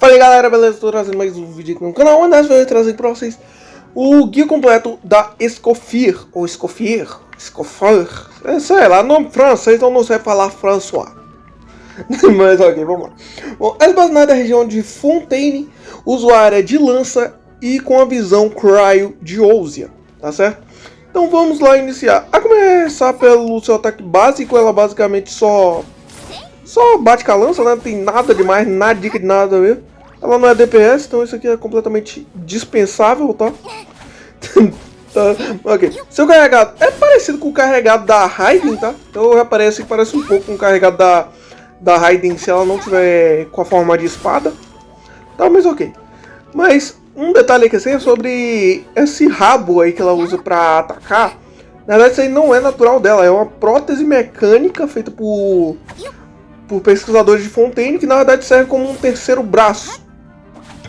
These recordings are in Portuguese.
Fala aí galera, beleza? Estou trazendo mais um vídeo aqui no canal, onde eu vou trazer para vocês o guia completo da Escoffier, ou Escoffier, sei lá, nome francês, então não sei falar François. Mas ok, vamos lá. Bom, essa baseada da região de Fontaine, usuária é de lança e com a visão cryo de Ousia, tá certo? Então vamos lá iniciar. A começar pelo seu ataque básico, ela basicamente só bate com a lança, né? Não tem nada demais, nada dica de nada mesmo. Ela não é DPS, então isso aqui é completamente dispensável, tá? Tá, ok. Seu carregado é parecido com o carregado da Raiden, tá? Então já parece um pouco com o carregado da Raiden se ela não tiver com a forma de espada. Tá, mas ok. Mas um detalhe aqui assim é sobre esse rabo aí que ela usa pra atacar. Na verdade isso aí não é natural dela, é uma prótese mecânica feita por pesquisadores de Fontaine, que na verdade serve como um terceiro braço,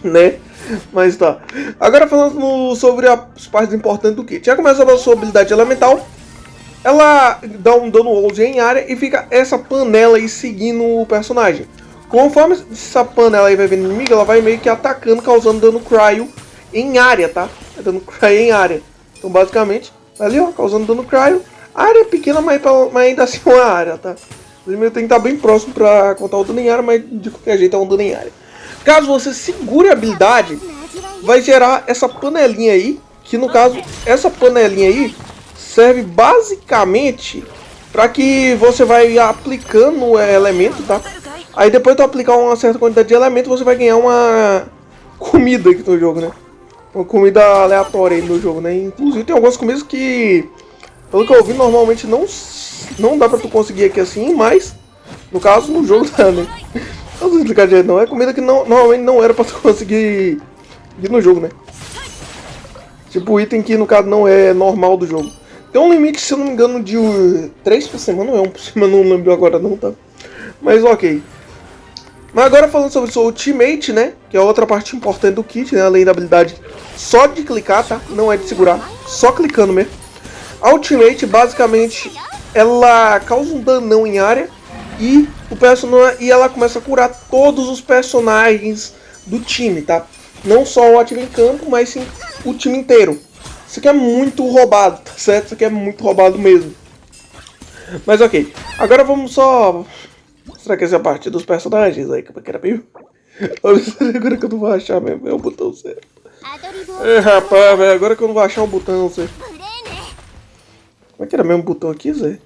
né? Mas tá. Agora falando sobre as partes importantes do kit. Já começa a sua habilidade elemental. Ela dá um dano Ousia em área e fica essa panela aí seguindo o personagem. Conforme essa panela aí vai vendo inimigo, ela vai meio que atacando, causando dano cryo em área, tá? É dano cryo em área. Então basicamente, ali ó, causando dano cryo. A área é pequena, mas ainda assim é uma área, tá? Ele tem que estar bem próximo para contar o dano em área, mas de qualquer jeito é um dano em área. Caso você segure a habilidade, vai gerar essa panelinha aí, que no caso, essa panelinha aí serve basicamente para que você vai aplicando o elemento, tá? Aí depois de aplicar uma certa quantidade de elemento, você vai ganhar uma comida aqui no jogo, né? Uma comida aleatória aí no jogo, né? Inclusive tem algumas comidas que, pelo que eu vi, normalmente não dá pra tu conseguir aqui assim, mas no caso no jogo dá, né? Não vou explicar direito não, é comida que normalmente não era pra tu conseguir ir no jogo, né? Tipo item que no caso não é normal do jogo. Tem um limite, se eu não me engano, de 3 por semana, não é 1 por semana, não lembro agora não, tá? Mas ok. Mas agora falando sobre o seu ultimate, né? Que é outra parte importante do kit, né? Além da habilidade só de clicar, tá? Não é de segurar, só clicando mesmo. A ultimate basicamente ela causa um danão em área e ela começa a curar todos os personagens do time, tá? Não só o ativo em campo, mas sim o time inteiro. Isso aqui é muito roubado, tá certo? Isso aqui é muito roubado mesmo. Mas ok, agora vamos só... Será que essa é a parte dos personagens aí que eu quero ver? Agora que eu não vou achar mesmo, é o botão certo. É rapaz, velho, agora que eu não vou achar o botão certo. Como é que era mesmo o botão aqui, Zé?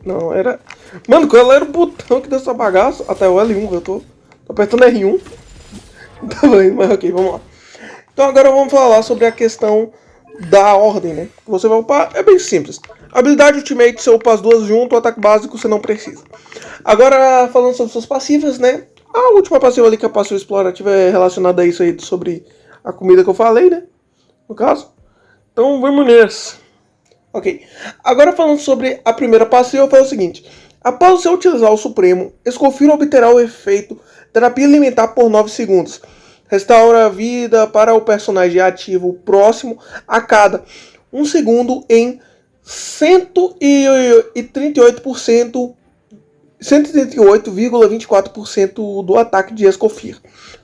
Não, era... Mano, qual era o botão que deu essa bagaça? Até o L1, eu tô apertando R1. Tá bem, mas ok, vamos lá. Então agora vamos falar sobre a questão da ordem, né? Você vai upar, é bem simples. Habilidade Ultimate, você upa as duas junto, o ataque básico você não precisa. Agora, falando sobre suas passivas, né? A última passiva ali, que é a passiva explorativa, é relacionada a isso aí, sobre a comida que eu falei, né? No caso. Então vamos nessa. Ok, agora falando sobre a primeira passiva, foi o seguinte. Após você utilizar o Supremo, Escoffier obterá o efeito Terapia Alimentar por 9 segundos. Restaura a vida para o personagem ativo próximo a cada 1 segundo em 138%, 138,24% do ataque de Escoffier.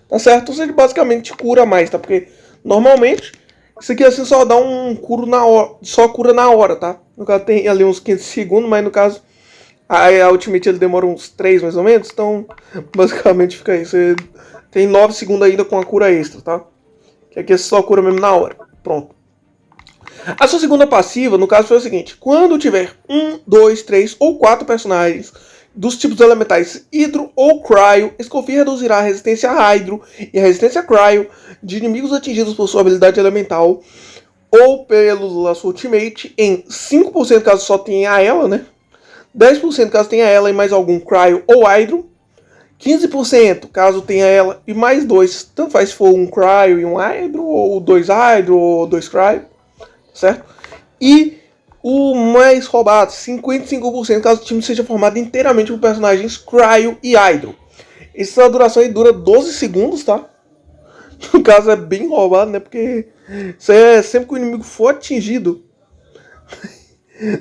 Tá certo? Ou seja, basicamente cura mais, tá? Porque normalmente... Isso aqui assim só dá um curo na hora, só cura na hora, tá? No caso tem ali uns 15 segundos, mas no caso a Ultimate ele demora uns 3 mais ou menos, então basicamente fica isso. Você tem 9 segundos ainda com a cura extra, tá? Que aqui só cura mesmo na hora. Pronto. A sua segunda passiva, no caso, foi o seguinte: quando tiver 1, 2, 3 ou 4 personagens dos tipos elementais Hidro ou Cryo, Escoffier reduzirá a resistência a Hydro e a resistência a Cryo de inimigos atingidos por sua habilidade elemental ou pela sua Ultimate em 5% caso só tenha ela, né? 10% caso tenha ela e mais algum Cryo ou Hydro, 15% caso tenha ela e mais 2, tanto faz se for um Cryo e um Hydro, ou 2 Hydro ou 2 Cryo, certo? E o mais roubado, 55% caso o time seja formado inteiramente por personagens Cryo e Hydro. Essa duração aí dura 12 segundos, tá? No caso é bem roubado, né? Porque isso é sempre que o inimigo for atingido.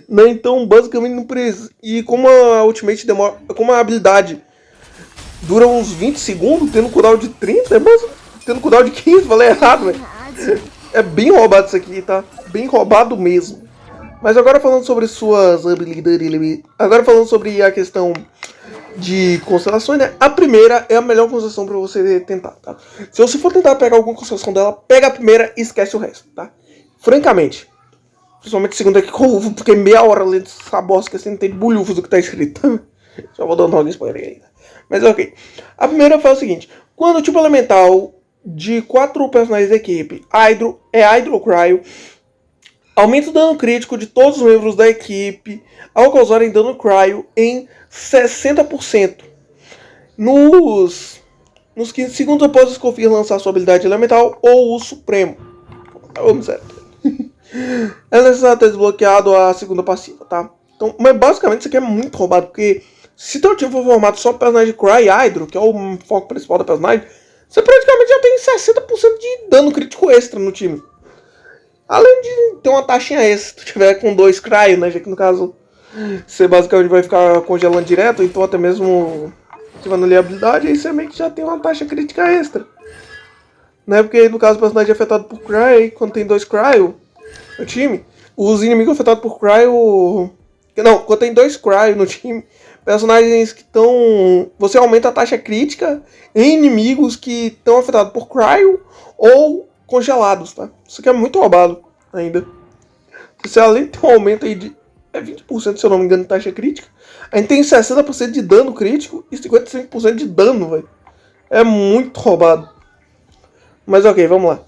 Né? Então basicamente não precisa. E como a Ultimate demora, como a habilidade dura uns 20 segundos, tendo cooldown de 30, mas tendo cooldown de 15, falei errado, velho. É bem roubado isso aqui, tá? Bem roubado mesmo. Mas agora falando sobre suas habilidades, agora falando sobre a questão de constelações, né? A primeira é a melhor constelação pra você tentar, tá? Se você for tentar pegar alguma constelação dela, pega a primeira e esquece o resto, tá? Francamente. Principalmente a segunda aqui, porque meia hora lendo essa bosta que você não tem bulhufos do que tá escrito. Só vou dar um spoiler aí. Mas ok. A primeira fala o seguinte. Quando o tipo elemental de 4 personagens da equipe Hydro Cryo, aumenta o dano crítico de todos os membros da equipe ao causarem dano Cryo em 60%. Nos 15 segundos após o Escofir lançar sua habilidade elemental ou o Supremo. Vamos ver. É necessário ter desbloqueado a segunda passiva, tá? Então, mas basicamente isso aqui é muito roubado, porque se teu time for formado só por personagem de Cry Hydro, que é o foco principal da personagem, você praticamente já tem 60% de dano crítico extra no time. Além de ter uma taxinha extra, se tu tiver com 2 Cryo, né? Já que no caso você basicamente vai ficar congelando direto, então até mesmo ativando ali a habilidade, aí você meio que já tem uma taxa crítica extra. Né? Porque no caso o personagem é afetado por Cry, quando tem 2 Cryo no time, os inimigos afetados por Cryo... Não, quando tem 2 Cryo no time, personagens que estão... Você aumenta a taxa crítica em inimigos que estão afetados por Cryo ou congelados, tá? Isso aqui é muito roubado ainda. Você além de ter um aumento aí de 20%, se eu não me engano, de taxa crítica, a gente tem 60% de dano crítico e 55% de dano, velho. É muito roubado. Mas ok, vamos lá.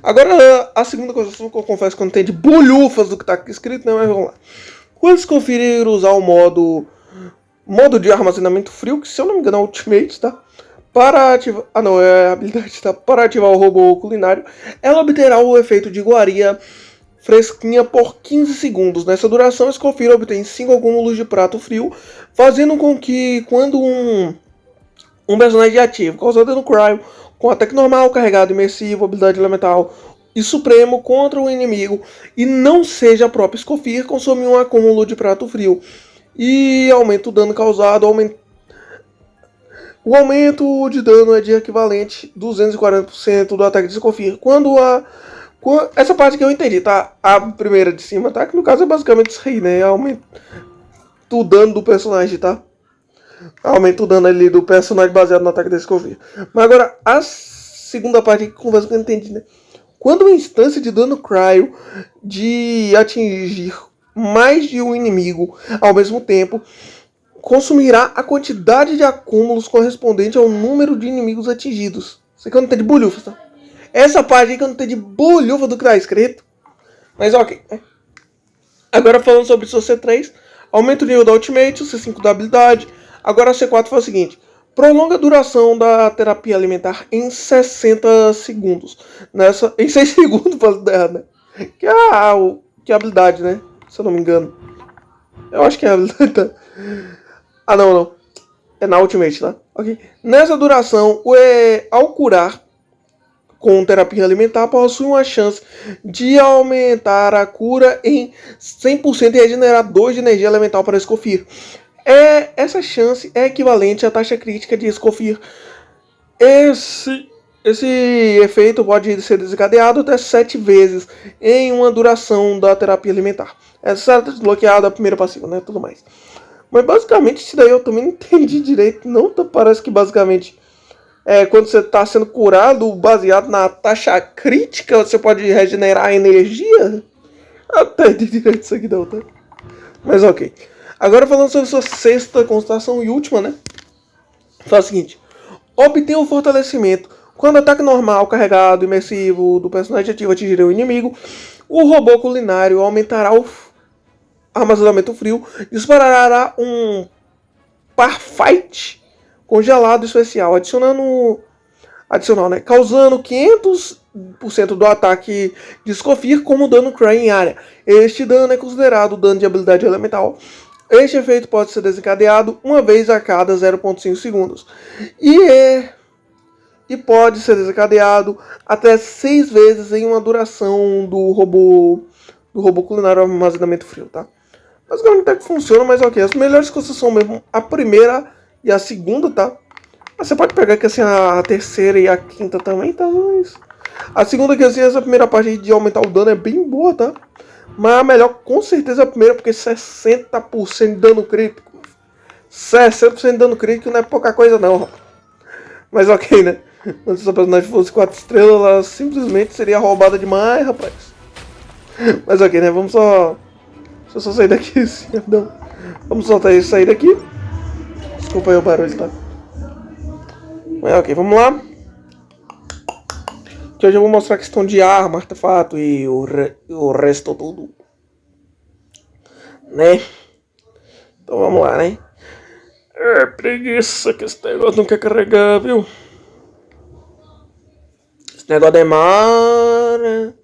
Agora, a segunda coisa que eu confesso que eu não tenho de bolhufas do que tá aqui escrito, né? Mas vamos lá. Quando você conferir usar o modo de armazenamento frio, que se eu não me engano é Ultimate, tá? Para ativar... Ah não, é a habilidade, tá? Para ativar o robô culinário, ela obterá o efeito de iguaria fresquinha por 15 segundos. Nessa duração, Escofir obtém 5 acúmulos de prato frio, fazendo com que quando um personagem ativo, causando no Cryo, com ataque normal, carregado, imersivo, habilidade elemental e supremo contra o inimigo, e não seja a própria Escofir, consome um acúmulo de prato frio. E aumenta o dano causado, o aumento de dano é de equivalente 240% do ataque de Escofir. Essa parte que eu entendi, tá? A primeira de cima, tá? Que no caso é basicamente isso aí, né? Aumenta o dano do personagem, tá? Aumenta o dano ali do personagem baseado no ataque da Escofir. Mas agora, a segunda parte que conversa que eu entendi, né? Quando uma instância de dano Cryo de atingir mais de um inimigo ao mesmo tempo, consumirá a quantidade de acúmulos correspondente ao número de inimigos atingidos. Isso aqui eu não tenho de bolhufa, tá? Essa parte aí que eu não tenho de bolhufa do que tá escrito. Mas ok. Agora falando sobre o seu C3, aumenta o nível da Ultimate, o C5 da habilidade. Agora a C4 faz o seguinte: prolonga a duração da terapia alimentar em 60 segundos. Em 6 segundos, faço errado, né? Que é a habilidade, né? Se eu não me engano. Eu acho que é a habilidade, tá? Ah, não. É na Ultimate, tá? Ok. Nessa duração, ao curar com terapia alimentar, possui uma chance de aumentar a cura em 100% e regenerar 2 de energia elemental para Escofir. Essa chance é equivalente à taxa crítica de Escofir. Esse efeito pode ser desencadeado até 7 vezes em uma duração da terapia alimentar. Essa é desbloqueada a primeira passiva, né? Tudo mais. Mas basicamente isso daí eu também não entendi direito. Não, parece que basicamente quando você está sendo curado baseado na taxa crítica, você pode regenerar energia? Até de direito isso aqui não, tá? Mas ok. Agora falando sobre sua sexta constatação e última, né? Faz o seguinte: obtenha o fortalecimento. Quando o ataque normal, carregado, imersivo do personagem ativo atingir o inimigo, o robô culinário aumentará o armazenamento frio, disparará um Parfight congelado especial, adicional, né? Causando 500% do ataque de Escofir como dano Cry em área. Este dano é considerado dano de habilidade elemental. Este efeito pode ser desencadeado uma vez a cada 0,5 segundos. E pode ser desencadeado até 6 vezes em uma duração do robô culinário armazenamento frio, tá? Basicamente até que funciona, mas ok. As melhores coisas são mesmo a primeira e a segunda, tá? Você pode pegar aqui assim a terceira e a quinta também, tá? Mas a segunda aqui assim, essa primeira parte de aumentar o dano é bem boa, tá? Mas a melhor com certeza é a primeira, porque 60% de dano crítico. 60% de dano crítico não é pouca coisa não. Mas ok, né? Se essa personagem fosse 4 estrelas, ela simplesmente seria roubada demais, rapaz. Mas ok, né? Vamos só... Deixa eu só sair daqui, assim, não. Vamos só sair daqui. Desculpa aí o barulho, tá? Mas ok, vamos lá. Que hoje eu vou mostrar a questão de arma, artefato e o resto tudo. Né? Então vamos lá, né? É preguiça que esse negócio não quer carregar, viu? Esse negócio demora.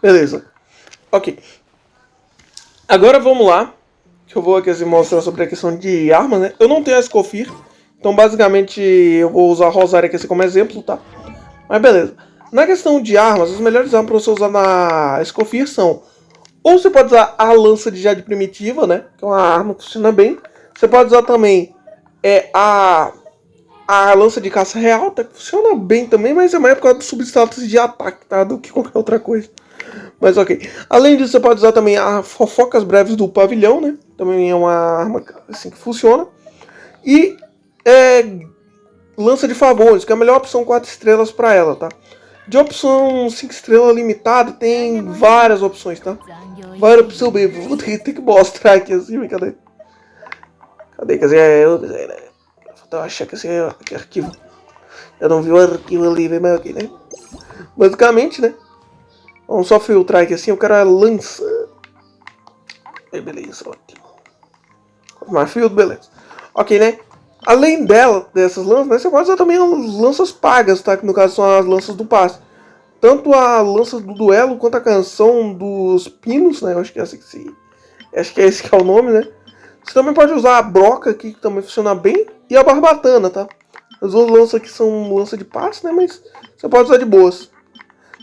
Beleza. Ok. Agora vamos lá. Que eu vou aqui assim, mostrar sobre a questão de armas, né? Eu não tenho a Escofir. Então basicamente eu vou usar a Rosária aqui assim, como exemplo, tá? Mas beleza. Na questão de armas, as melhores armas para você usar na Escofir são... Ou você pode usar a lança de jade primitiva, né? Que é uma arma que funciona bem. Você pode usar também a lança de caça real, tá? Que funciona bem também, mas é mais por causa do substatus de ataque, tá? Do que qualquer outra coisa. Mas ok. Além disso, você pode usar também a fofocas breves do pavilhão, né? Também é uma arma assim que funciona. E lança de favores, que é a melhor opção 4 estrelas para ela, tá? De opção 5 estrelas limitada, tem várias opções, tá? Várias opções bem. Vou ter que mostrar aqui assim, cadê? Cadê? Quer dizer, eu achar que esse arquivo. Eu não vi o arquivo ali, mas aqui, né? Basicamente, né? Vamos só filtrar aqui assim, eu quero a lança. Beleza, ótimo. Mais filtro, beleza. Ok, né? Além dessas lanças, né, você pode usar também as lanças pagas, tá? Que no caso são as lanças do passe. Tanto a lança do duelo quanto a canção dos pinos, né? Eu acho que é esse acho que é esse que é o nome, né? Você também pode usar a broca aqui, que também funciona bem, e a barbatana, tá? As duas lanças aqui são lança de passe, né? Mas você pode usar de boas.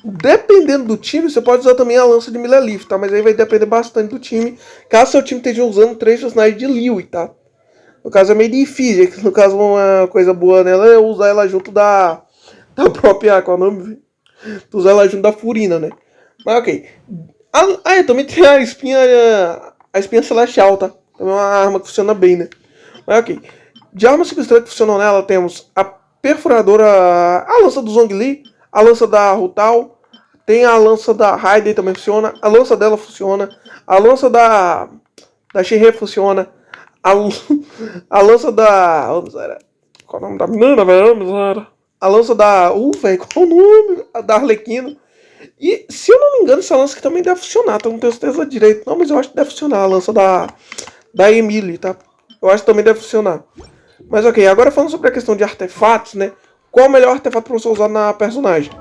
Dependendo do time, você pode usar também a lança de Milelith, tá? Mas aí vai depender bastante do time. Caso seu time esteja usando 3 personagens de Liyue, tá? No caso é meio difícil. No caso, uma coisa boa nela é usar ela junto da própria... Qual é o nome? Usar ela junto da Furina, né? Mas ok. Também tem a espinha... A espinha celestial, tá? Também é uma arma que funciona bem, né? Mas ok. De armas 5 estrelas que funcionam nela, temos a perfuradora... A lança do Zhongli, a lança da Rutal, tem a lança da Raiden também funciona, a lança dela funciona, a lança da Shinra funciona, a lança da... Qual é o nome da menina, velho? A lança da... velho, qual é o nome? A da Arlequina. E, se eu não me engano, essa lança aqui também deve funcionar, tá? Não tenho certeza direito, não, mas eu acho que deve funcionar, a lança da Emily, tá? Eu acho que também deve funcionar. Mas ok, agora falando sobre a questão de artefatos, né? Qual o melhor artefato para você usar na personagem?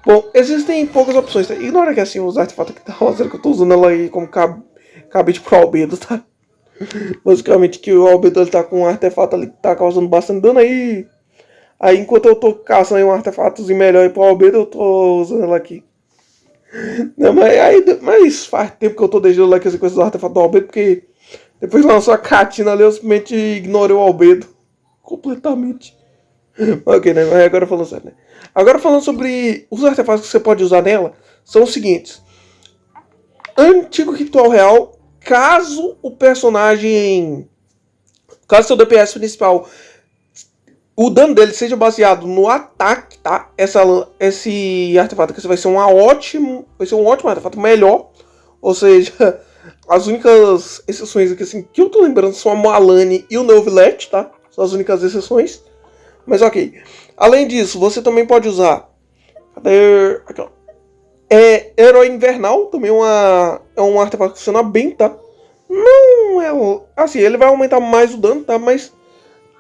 Bom, existem poucas opções, tá? Ignora que assim, os artefatos aqui da Rosária, que eu tô usando ela aí como cabide pro Albedo, tá? Basicamente que o Albedo ele tá com um artefato ali que tá causando bastante dano aí. Aí enquanto eu tô caçando aí um artefatozinho melhor aí pro Albedo, eu tô usando ela aqui. Não, mas faz tempo que eu tô deixando ela aqui com esses artefatos do Albedo, porque depois lançou a Catina ali, eu simplesmente ignorei o Albedo. Completamente. Ok, né? Mas agora falando sério, né? Agora falando sobre os artefatos que você pode usar nela, são os seguintes. Antigo ritual real, caso o personagem... Caso seu DPS principal, o dano dele seja baseado no ataque, tá? Esse artefato aqui vai ser um ótimo artefato, melhor. Ou seja, as únicas exceções aqui assim, que eu tô lembrando são a Malane e o Neuvillette, tá? São as únicas exceções. Mas ok. Além disso, você também pode usar... Cadê? Aqui, ó. Herói Invernal, também é um artefato que funciona bem, tá? Não é... Assim, ele vai aumentar mais o dano, tá? Mas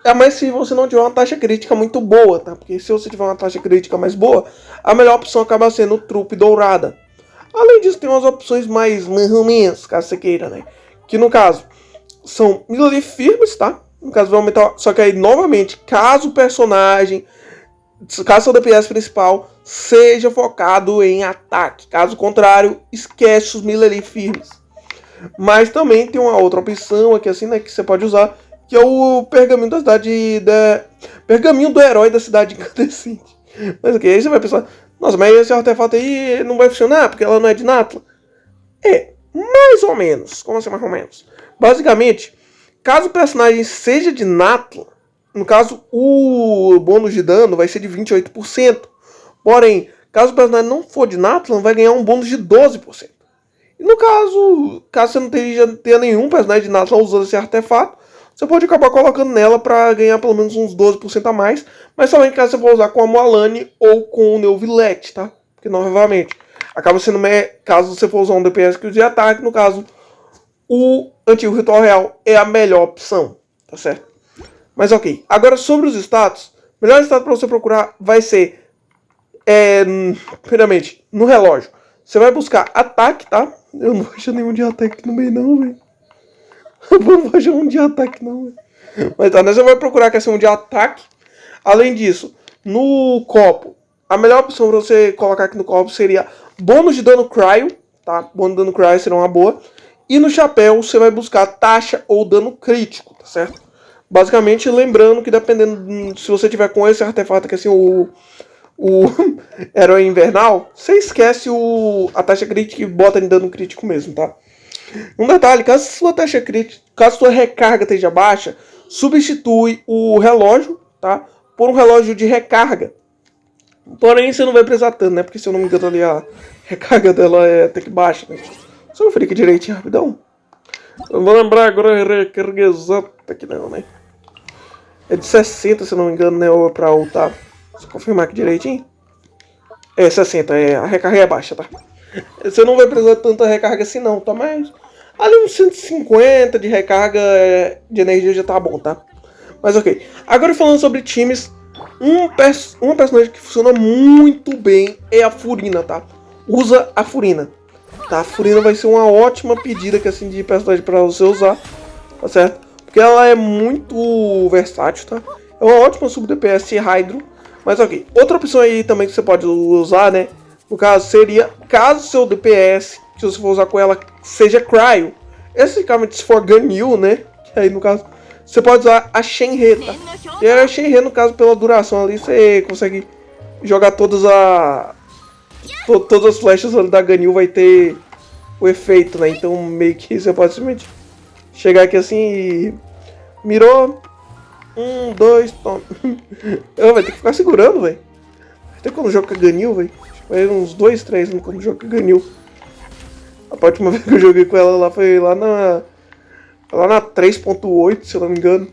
é mais se você não tiver uma taxa crítica muito boa, tá? Porque se você tiver uma taxa crítica mais boa, a melhor opção acaba sendo o Trupe Dourada. Além disso, tem umas opções mais ruins, caso você queira, né? Que no caso, são Milelith firmes, tá? No caso, vai aumentar. Só que aí, novamente, caso o personagem, caso seu DPS principal seja focado em ataque. Caso contrário, esquece os melee firmes. Mas também tem uma outra opção aqui assim, né, que você pode usar, que é o pergaminho da cidade pergaminho do herói da cidade incandescente. Mas ok, aí você vai pensar, nossa, mas esse artefato aí não vai funcionar porque ela não é de Natla. É, mais ou menos. Como assim mais ou menos? Basicamente, caso o personagem seja de Natla, no caso o bônus de dano vai ser de 28%. Porém, caso o personagem não for de Natlan, vai ganhar um bônus de 12%. E no caso você não tenha nenhum personagem de Natlan usando esse artefato, você pode acabar colocando nela para ganhar pelo menos uns 12% a mais, mas somente caso você for usar com a Moalani ou com o Neuvillette, tá? Porque novamente, acaba sendo, caso você for usar um DPS que use ataque, no caso, o antigo Ritual Real é a melhor opção, tá certo? Mas ok, agora sobre os status, o melhor status para você procurar vai ser, primeiramente, no relógio. Você vai buscar ataque, tá? Eu não vou achar nenhum de ataque no meio não, velho. Eu não vou achar um de ataque não, velho. Mas tá, né? Você vai procurar que é um de ataque. Além disso, no copo, a melhor opção para você colocar aqui no copo seria bônus de dano cryo, tá? Bônus de dano cryo seria uma boa. E no chapéu você vai buscar taxa ou dano crítico, tá certo? Basicamente, lembrando que dependendo, se você tiver com esse artefato aqui assim, o herói invernal, você esquece a taxa crítica e bota em dano crítico mesmo, tá? Um detalhe, caso sua taxa crítica, caso sua recarga esteja baixa, substitui o relógio, tá? Por um relógio de recarga. Porém, você não vai precisar tanto, né? Porque se eu não me engano ali, a recarga dela é até que baixa, né? Só conferi aqui direitinho, rapidão. Eu vou lembrar agora a recarga exata aqui não, né? É de 60, se eu não me engano, né? Ou pra ultar. Deixa eu confirmar aqui direitinho. É 60, a recarga é baixa, tá? Você não vai precisar de tanta recarga assim não, tá? Mas ali uns 150 de recarga de energia já tá bom, tá? Mas ok. Agora falando sobre times, uma personagem que funciona muito bem é a Furina, tá? Usa a Furina, tá? A Furina vai ser uma ótima pedida que, assim, de personagem pra você usar, tá certo? Porque ela é muito versátil, tá? É uma ótima sub-DPS Hydro. Mas ok, outra opção aí também que você pode usar, né? No caso, seria, caso seu DPS, que você for usar com ela, seja Cryo. Especificamente se for Ganyu, né? Que aí no caso, você pode usar a Shenhe, tá? E a Shenhe, no caso, pela duração ali, você consegue jogar todas as flechas ali da Ganyu, vai ter o efeito, né? Então meio que você pode simplesmente chegar aqui assim e... mirou... 1, 2, toma. Vai ter que ficar segurando, velho. Até quando joga com a Ganyu, velho. Foi uns 2, 3 anos quando joga com a Ganyu. A última vez que eu joguei com ela lá foi lá na 3.8, se eu não me engano.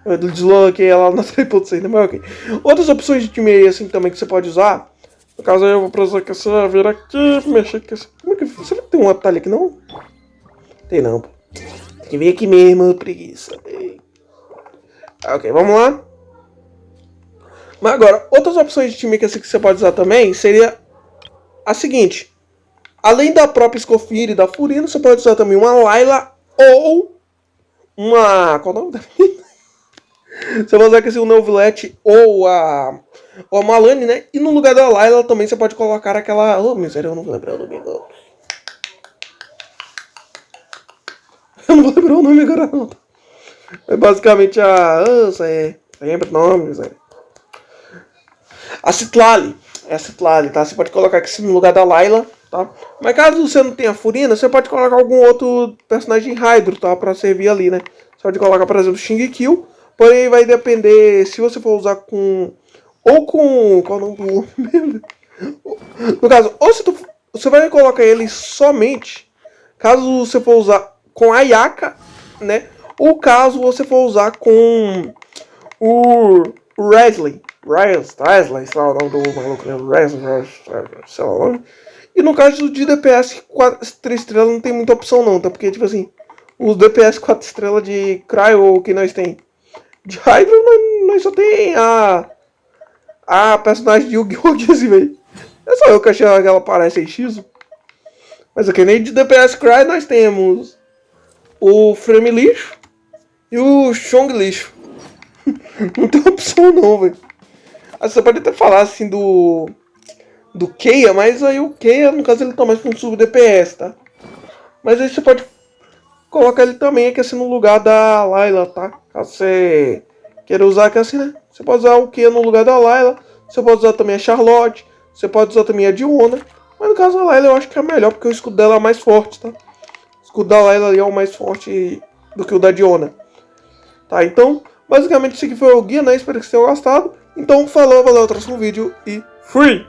Eu desloquei ela na 3.6, né? Mas ok. Outras opções de time aí, assim, também que você pode usar. No caso, eu vou precisar que essa vir aqui, mexer aqui. Como é que... Será que tem um atalho aqui, não? Tem não, pô. Tem que vir aqui mesmo, preguiça. Ok, vamos lá. Mas agora, outras opções de time que você pode usar também seria a seguinte. Além da própria Escofir e da Furina, você pode usar também uma Layla ou uma... Qual é o nome da menina? Você vai usar aqui o Neuvillette ou a Moalani, né? E no lugar da Layla também você pode colocar aquela... Oh, miséria, eu não vou lembrar o nome não. Eu não vou lembrar o nome agora não. É basicamente a... lembra o nome, miséria. A Citlali. É a Citlali, tá? Você pode colocar aqui no lugar da Layla, tá? Mas caso você não tenha a Furina, você pode colocar algum outro personagem Hydro, tá? Pra servir ali, né? Você pode colocar, por exemplo, Shingekyo. Porém, vai depender se você for usar com... Ou com... Qual é o nome do homem mesmo? No caso, ou se você vai colocar ele somente caso você for usar com a Ayaka, né? Ou caso você for usar com o Wesley, sei lá o nome do maluco, né? Wesley, sei lá o nome. E no caso de DPS 3 estrelas não tem muita opção não, tá? Porque, tipo assim, os DPS 4 estrelas de Cryo que nós tem de Hydro, nós só tem a personagem de Yu-Gi-Oh! Assim, velho. É só eu que achei que ela parece em X. Mas aqui nem de DPS Cry nós temos o Frame Lixo. e o Chong lixo. Não tem opção não, velho. Você pode até falar assim do Keia, mas aí o Keia, no caso, ele tá mais pra um sub DPS, tá? Mas aí você pode colocar ele também aqui assim no lugar da Layla, tá? Caso você queira usar aqui assim, né? Você pode usar o Keia no lugar da Layla. Você pode usar também a Charlotte. Você pode usar também a Diona. Mas no caso a Layla eu acho que é melhor, porque o escudo dela é mais forte, tá? O escudo da Layla ali é o mais forte do que o da Diona. Tá, então, basicamente esse aqui foi o guia, né? Espero que vocês tenham gostado. Então, falou, valeu, até o próximo vídeo e fui!